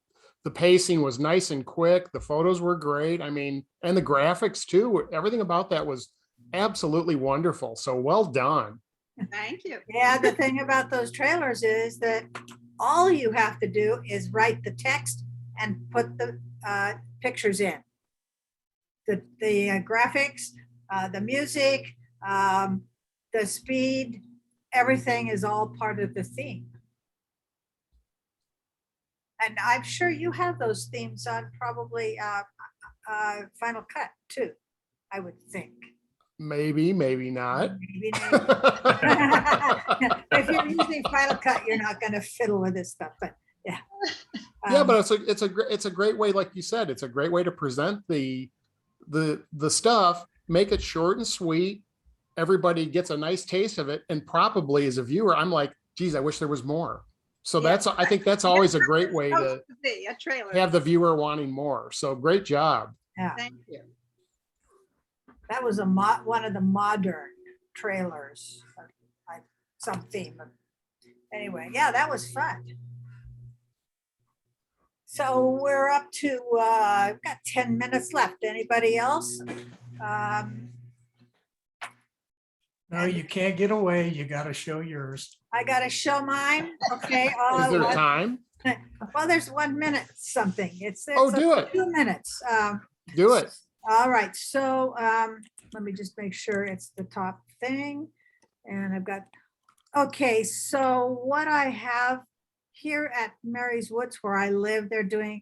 Speaker 5: pacing was nice and quick. The photos were great. I mean, and the graphics too. Everything about that was absolutely wonderful. So well done.
Speaker 3: Thank you.
Speaker 1: Yeah, the thing about those trailers is that all you have to do is write the text and put the pictures in. The graphics, the music, the speed, everything is all part of the theme. And I'm sure you have those themes on probably Final Cut too, I would think.
Speaker 5: Maybe, maybe not.
Speaker 1: Maybe if you're using Final Cut, you're not going to fiddle with this stuff, but yeah.
Speaker 5: Yeah, but it's a great way, like you said, it's a great way to present the stuff, make it short and sweet. Everybody gets a nice taste of it, and probably as a viewer, I'm like, geez, I wish there was more. So
Speaker 1: Yeah.
Speaker 5: I think that's always a great way to
Speaker 3: A trailer.
Speaker 5: have the viewer wanting more. So great job.
Speaker 1: Yeah,
Speaker 3: Thank you.
Speaker 1: that was one of the modern trailers, some theme. Anyway, yeah, that was fun. So we're up to, I've got 10 minutes left. Anybody else?
Speaker 7: No, you can't get away. You got to show yours.
Speaker 1: I got to show mine. Okay.
Speaker 5: Is there time?
Speaker 1: Well, there's 1 minute something. It's
Speaker 5: do it.
Speaker 1: 2 minutes.
Speaker 5: Do it.
Speaker 1: All right. So let me just make sure it's the top thing. And I've got, okay. So what I have here at Mary's Woods where I live, they're doing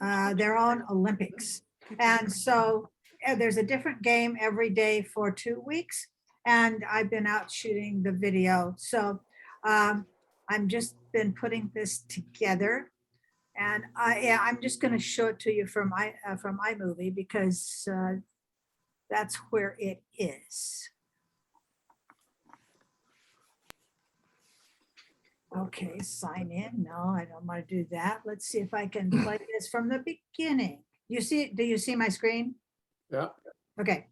Speaker 1: their own Olympics. And so there's a different game every day for 2 weeks. And I've been out shooting the video. So I'm just been putting this together. And I'm just going to show it to you from iMovie because that's where it is. Okay, sign in. No, I don't want to do that. Let's see if I can play this from the beginning. You see it? Do you see my screen?
Speaker 9: Yeah.
Speaker 1: Okay.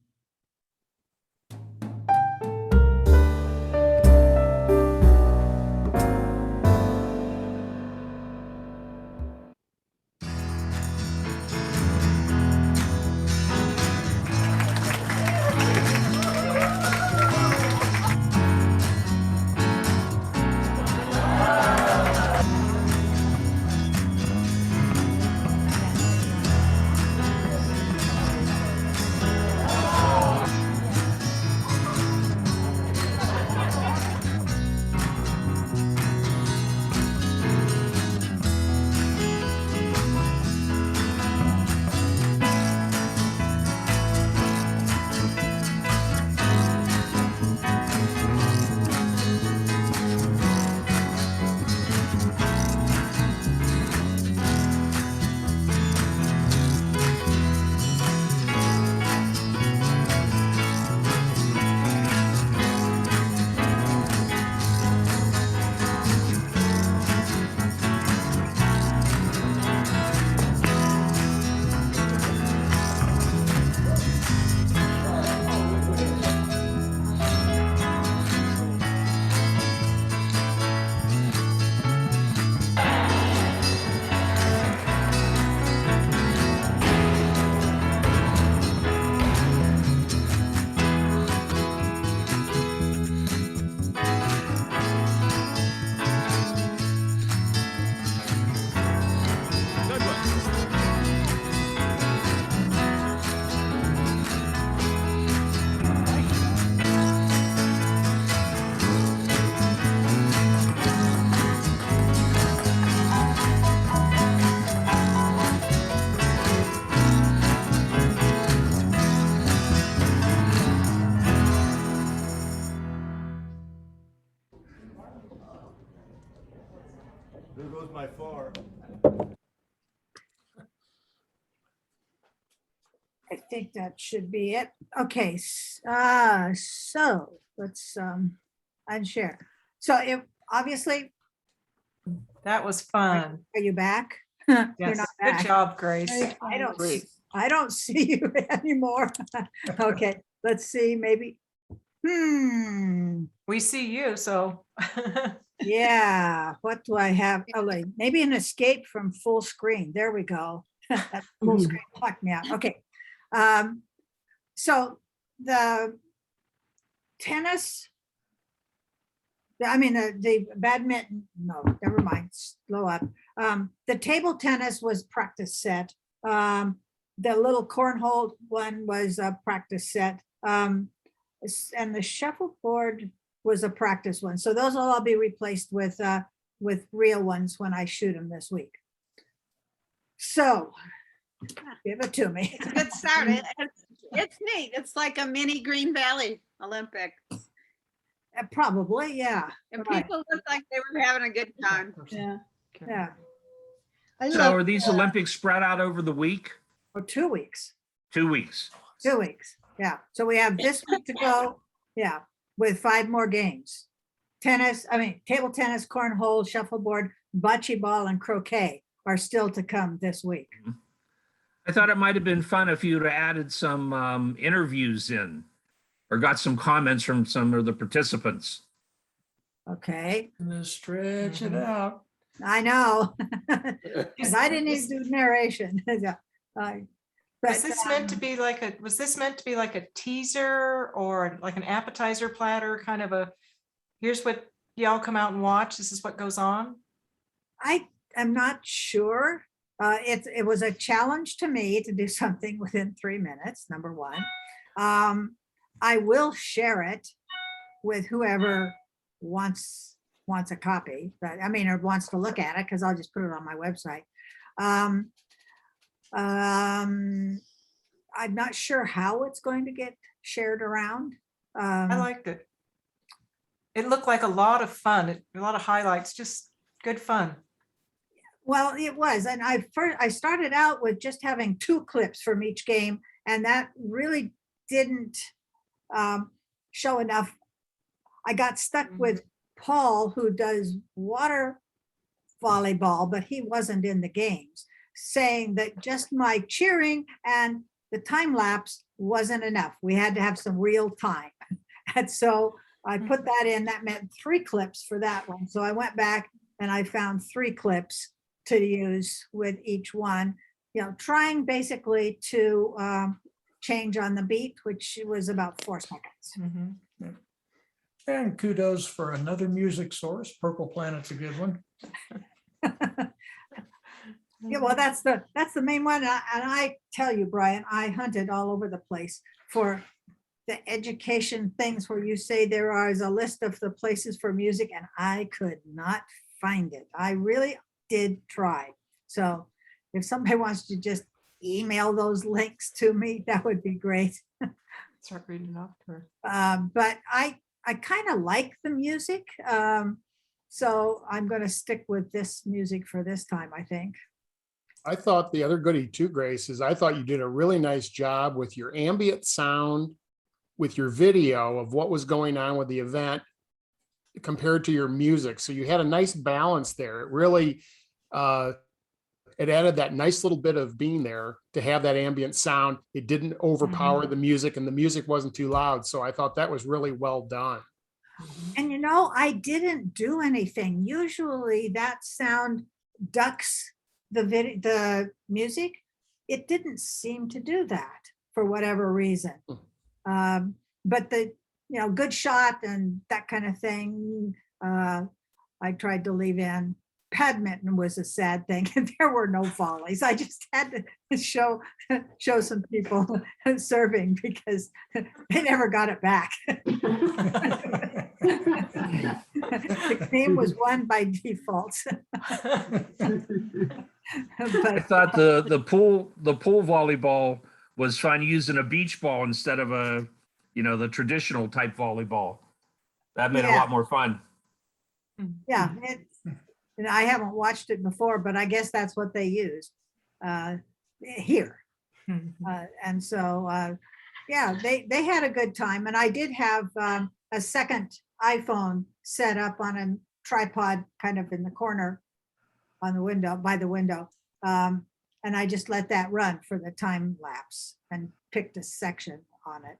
Speaker 4: There goes my far.
Speaker 1: I think that should be it. Okay, so let's unshare. So if obviously,
Speaker 6: That was fun.
Speaker 1: are you back? You're
Speaker 6: Yes,
Speaker 1: not
Speaker 6: good
Speaker 1: back.
Speaker 6: job, Grace.
Speaker 5: Great.
Speaker 1: I don't see you anymore. Okay, let's see, maybe.
Speaker 6: We see you, so
Speaker 1: Yeah, what do I have? Oh, like, maybe an escape from full screen. There we go. That full screen blocked me out. Okay. So the tennis, the badminton, no, never mind, slow up. The table tennis was practice set. The little cornhole one was a practice set. And the shuffleboard was a practice one. So those will all be replaced with real ones when I shoot them this week. So give it to me.
Speaker 3: It's a good start. It's neat. It's like a mini Green Valley Olympic.
Speaker 1: Probably, yeah.
Speaker 3: And
Speaker 1: Right.
Speaker 3: people look like they were having a good time.
Speaker 10: Yeah.
Speaker 1: Yeah,
Speaker 10: I
Speaker 2: So
Speaker 10: love,
Speaker 2: are these Olympics spread out over the week?
Speaker 1: or 2 weeks.
Speaker 2: 2 weeks.
Speaker 1: 2 weeks, yeah. So we have this week to go, yeah, with 5 more games. Table tennis, cornhole, shuffleboard, bocce ball, and croquet are still to come this week.
Speaker 2: I thought it might have been fun if you'd have added some interviews in or got some comments from some of the participants.
Speaker 1: Okay,
Speaker 7: Let's stretch it out.
Speaker 1: I know. 'Cause I didn't even do narration.
Speaker 6: Was this meant to be like a teaser or like an appetizer platter, kind of a, here's what y'all come out and watch, this is what goes on?
Speaker 1: I am not sure. It was a challenge to me to do something within 3 minutes, number one. I will share it with whoever wants a copy, but or wants to look at it, because I'll just put it on my website. I'm not sure how it's going to get shared around.
Speaker 6: I liked it. It looked like a lot of fun, a lot of highlights, just good fun.
Speaker 1: Well, it was, and I started out with just having 2 clips from each game, and that really didn't show enough. I got stuck with Paul, who does water volleyball, but he wasn't in the games, saying that just my cheering and the time lapse wasn't enough. We had to have some real time. And so I put that in. That meant 3 clips for that one. So I went back and I found 3 clips to use with each one, trying basically to change on the beat, which was about 4 seconds.
Speaker 7: And kudos for another music source. Purple Planet's a good one.
Speaker 1: Yeah, well, that's the main one. And I tell you, Brian, I hunted all over the place for the education things where you say there is a list of the places for music, and I could not find it. I really did try. So if somebody wants to just email those links to me, that would be great.
Speaker 6: Start reading off to her.
Speaker 1: But I kind of like the music. So I'm going to stick with this music for this time, I think.
Speaker 5: I thought the other goodie too, Grace, is I thought you did a really nice job with your ambient sound, with your video of what was going on with the event compared to your music. So you had a nice balance there. It really, it added that nice little bit of being there to have that ambient sound. It didn't overpower the music, and the music wasn't too loud. So I thought that was really well done.
Speaker 1: And I didn't do anything. Usually that sound ducks the music. It didn't seem to do that for whatever reason. But the good shot and that kind of thing, I tried to leave in. Badminton was a sad thing, and there were no volleys. I just had to show some people serving because they never got it back. The game was won by default.
Speaker 2: I thought the pool volleyball was fun, using a beach ball instead of the traditional type volleyball. That made it a lot more fun.
Speaker 1: Yeah, I haven't watched it before, but I guess that's what they use here. And so, yeah, they had a good time. And I did have a second iPhone set up on a tripod kind of in the corner on the window, by the window. And I just let that run for the time lapse and picked a section on it.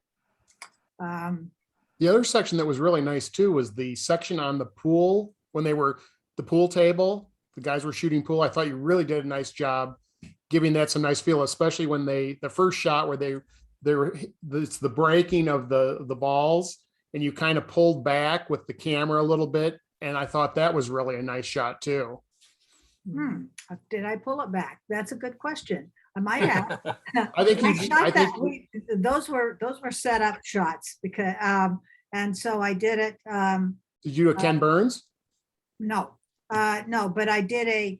Speaker 5: The other section that was really nice too was the section on the pool when they were the pool table, the guys were shooting pool. I thought you really did a nice job giving that some nice feel, especially when the first shot where it's the breaking of the balls and you kind of pulled back with the camera a little bit. And I thought that was really a nice shot too.
Speaker 1: Did I pull it back? That's a good question. I might have.
Speaker 5: I think you,
Speaker 1: Shot
Speaker 5: I
Speaker 1: that
Speaker 5: think,
Speaker 1: those were set up shots because, and so I did it,
Speaker 5: did you do a Ken Burns?
Speaker 1: no, but I did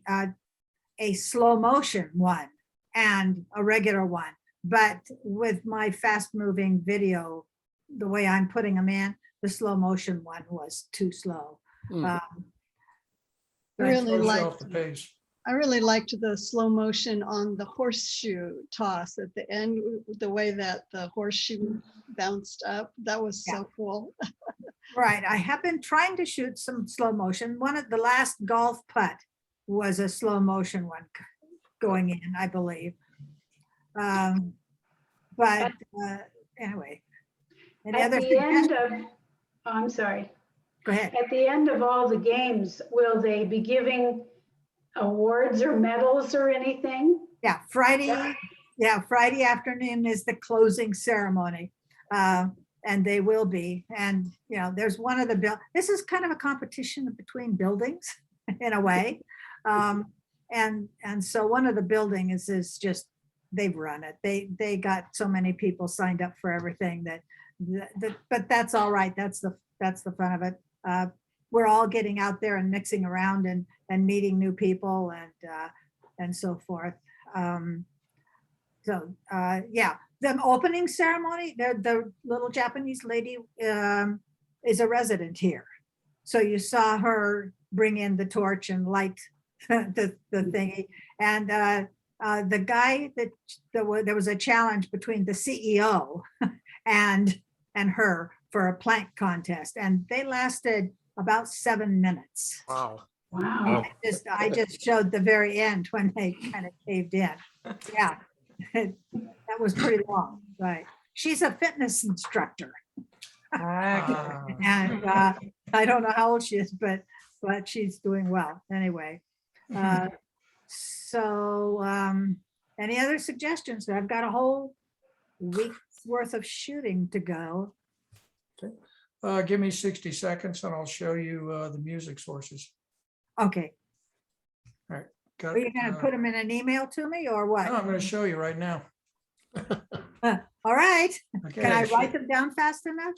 Speaker 1: a slow motion one and a regular one. But with my fast moving video, the way I'm putting them in, the slow motion one was too slow.
Speaker 5: Mm.
Speaker 10: Really
Speaker 7: Throws you
Speaker 10: liked,
Speaker 7: off the pace.
Speaker 10: I really liked the slow motion on the horseshoe toss at the end, the way that the horseshoe bounced up. That was so cool.
Speaker 1: Right, I have been trying to shoot some slow motion. One of the last golf putt was a slow motion one going in, I believe. But anyway. Any
Speaker 11: At
Speaker 1: other
Speaker 11: the end
Speaker 1: suggestions?
Speaker 11: of, oh, I'm sorry.
Speaker 1: Go ahead.
Speaker 11: At the end of all the games, will they be giving awards or medals or anything?
Speaker 1: Yeah, Friday afternoon is the closing ceremony. And they will be. And, you know, there's one of the, this is kind of a competition between buildings in a way. And so one of the buildings is just, they've run it. They got so many people signed up for everything but that's all right. That's the fun of it. We're all getting out there and mixing around and meeting new people and so forth. Yeah, the opening ceremony, the little Japanese lady is a resident here. So you saw her bring in the torch and light the thingy. And the guy there was a challenge between the CEO and her for a plank contest. And they lasted about 7 minutes.
Speaker 5: Wow.
Speaker 11: Wow.
Speaker 1: I just showed the very end when they kind of caved in. Yeah, that was pretty long, right? She's a fitness instructor. And I don't know how old she is, but she's doing well anyway. So any other suggestions? I've got a whole week's worth of shooting to go.
Speaker 7: Give me 60 seconds and I'll show you the music sources.
Speaker 1: Okay.
Speaker 7: Got
Speaker 1: Are you
Speaker 7: it?
Speaker 1: going to put them in an email to me or what?
Speaker 7: No, I'm going to show you right now.
Speaker 1: All right.
Speaker 7: Okay,
Speaker 1: Can I write them down fast enough?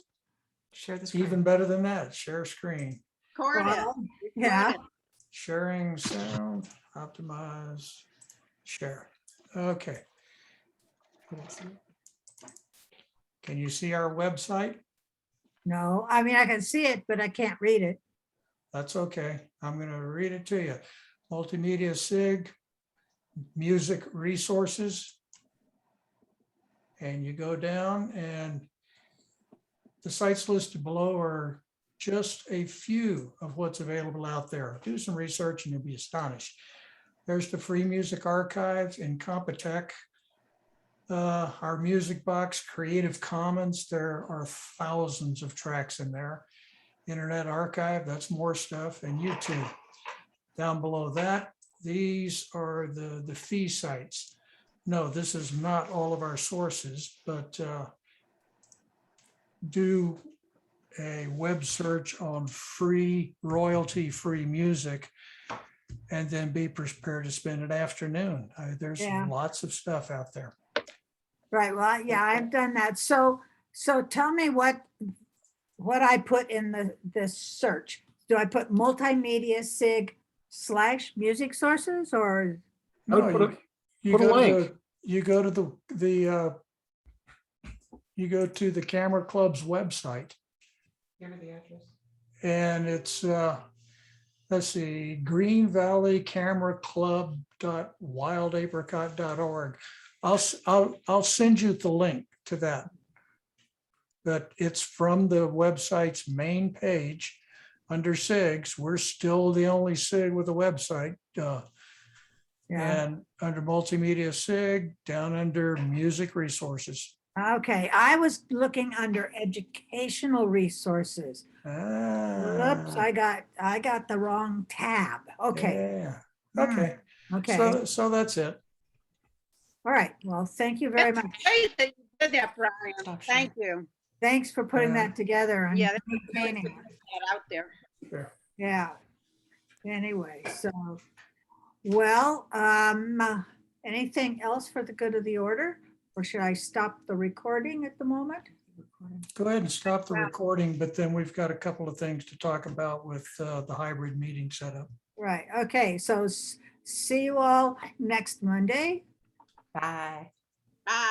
Speaker 6: Share the screen.
Speaker 7: even better than that, share screen,
Speaker 3: Record it.
Speaker 1: Well, yeah.
Speaker 7: sharing sound, optimize, share. Okay. Can you see our website?
Speaker 1: No, I mean, I can see it, but I can't read it.
Speaker 7: That's okay. I'm going to read it to you. Multimedia SIG, music resources. And you go down and the sites listed below are just a few of what's available out there. Do some research and you'll be astonished. There's the free music archives in Compotech. Our music box, Creative Commons, there are thousands of tracks in there. Internet Archive, that's more stuff, and YouTube. Down below that, these are the fee sites. No, this is not all of our sources, but do a web search on free, royalty-free music, and then be prepared to spend an afternoon. There's lots of stuff out there.
Speaker 1: Right. Well, yeah, I've done that. So tell me what I put in the search. Do I put multimedia SIG / music sources or?
Speaker 5: I would put a link.
Speaker 7: You go to the Camera Club's website.
Speaker 6: Give me the address.
Speaker 7: And it's let's see, Green Valley Camera Club.wildapricot.org. I'll send you the link to that. But it's from the website's main page under SIGs. We're still the only SIG with a website. And under Multimedia SIG, down under music resources.
Speaker 1: Okay, I was looking under educational resources. Whoops,
Speaker 7: Ah,
Speaker 1: I got the wrong tab. Okay.
Speaker 7: yeah.
Speaker 1: Hmm,
Speaker 7: Okay,
Speaker 1: Okay,
Speaker 7: so that's it.
Speaker 1: all right. Well, thank you very
Speaker 3: That's
Speaker 1: much.
Speaker 3: great that you did that, Brian.
Speaker 6: Stop
Speaker 3: Thank you.
Speaker 1: Thanks for putting
Speaker 7: Yeah.
Speaker 1: that together and
Speaker 3: Yeah, that's really good
Speaker 1: maintaining
Speaker 3: to
Speaker 1: it.
Speaker 3: get that out there.
Speaker 7: Sure.
Speaker 1: Yeah. Anyway, so, well, anything else for the good of the order? Or should I stop the recording at the moment?
Speaker 7: Go ahead and stop the recording, but then we've got a couple of things to talk about with the hybrid meeting setup.
Speaker 1: Right, okay, so see you all next Monday.
Speaker 6: Bye.
Speaker 3: Bye.